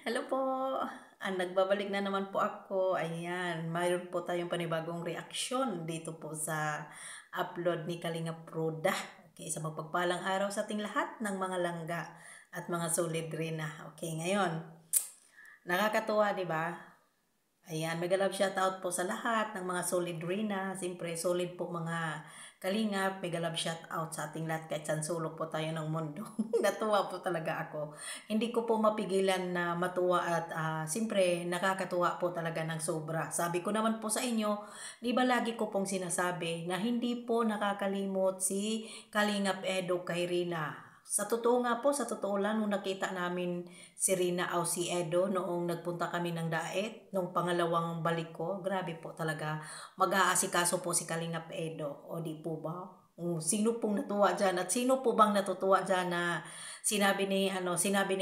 Hello po! Nagbabalik na naman po ako. Ayan, mayroon po tayong panibagong reaksyon dito po sa upload ni Kalingap Roda. Okay, sa mapagpalang araw sa ating lahat ng mga langga at mga solid rin na. Okay, ngayon, nakakatuwa, di ba? Ayan, mega love shoutout po sa lahat ng mga solid Rina. Siyempre, solid po mga kalingap. Mega love shoutout sa ating lahat kahit saan sulok po tayo ng mundo. Natuwa po talaga ako. Hindi ko po mapigilan na matuwa at siyempre, nakakatuwa po talaga ng sobra. Sabi ko naman po sa inyo, di ba lagi ko pong sinasabi na hindi po nakakalimot si Kalingap Edo kay Rina. Sa totoo nga po, sa totoo lang, nung nakita namin si Rina o si Edo noong nagpunta kami ng Daet, nung pangalawang balik ko, grabe po talaga, mag-aasikaso po si Kalingap Edo. O di po ba? Sino pong natuwa dyan? At sino po bang natutuwa dyan na sinabi ni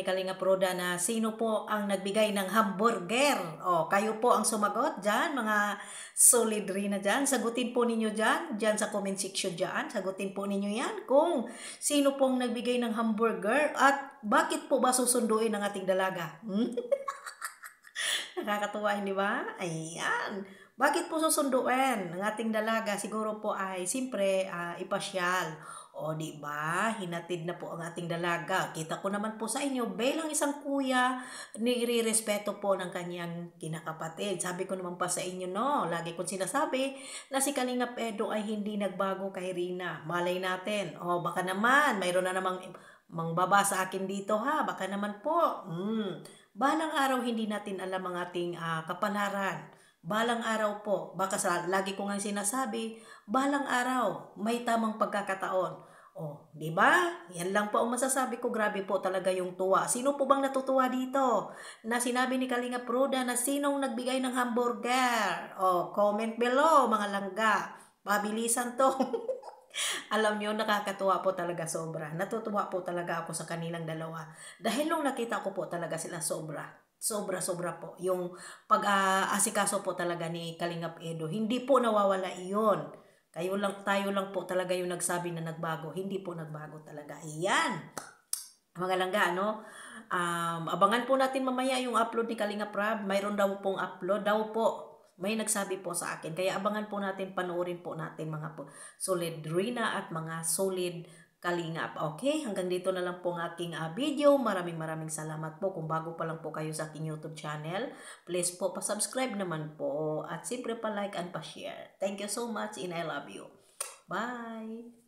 Kalingap Roda na sino po ang nagbigay ng hamburger? O, kayo po ang sumagot dyan, mga solid rin na dyan. Sagutin po ninyo dyan sa comment section dyan. Sagutin po ninyo yan kung sino pong nagbigay ng hamburger at bakit po ba susunduin ng ating dalaga? Nakakatuwa, hindi ba? Ayan. Bakit po susunduin ng ating dalaga? Siguro po ay siyempre ipasyal. O di ba? Hinatid na po ang ating dalaga. Kita ko naman po sa inyo bilang isang kuya, nire-respeto po ng kanyang kinakapatid. Sabi ko naman pa sa inyo, no, lagi kong sinasabi na si Kalingap Edo ay hindi nagbago kay Rina. Malay natin. O baka naman mayroon na namang mangbaba sa akin dito ha. Baka naman po. Balang araw hindi natin alam ang ating kapalaran. Balang araw po, baka lagi ko nga sinasabi, balang araw, may tamang pagkakataon. Oh, di ba? Yan lang po ang masasabi ko. Grabe po talaga yung tuwa. Sino po bang natutuwa dito? Na sinabi ni Kalingap Roda na sinong nagbigay ng hamburger? Oh, comment below mga langga. Pabilisan to. Alam niyo, nakakatuwa po talaga sobra. Natutuwa po talaga ako sa kanilang dalawa. Dahil nung nakita ko po talaga sila sobra. Sobra-sobra po. Yung pag-aasikaso po talaga ni Kalingap Edo. Hindi po nawawala iyon. Tayo lang po talaga yung nagsabi na nagbago. Hindi po nagbago talaga. Iyan. Mga langga, ano? Abangan po natin mamaya yung upload ni Kalingap Rab. Mayroon daw pong upload daw po. May nagsabi po sa akin. Kaya abangan po natin, panoorin po natin mga po, solid Rina at mga solid Kalingap. Okay, hanggang dito na lang po ang aking video. Maraming salamat po. Kung bago pa lang po kayo sa aking YouTube channel, please po pa-subscribe naman po. At siyempre pa-like and pa-share. Thank you so much and I love you. Bye!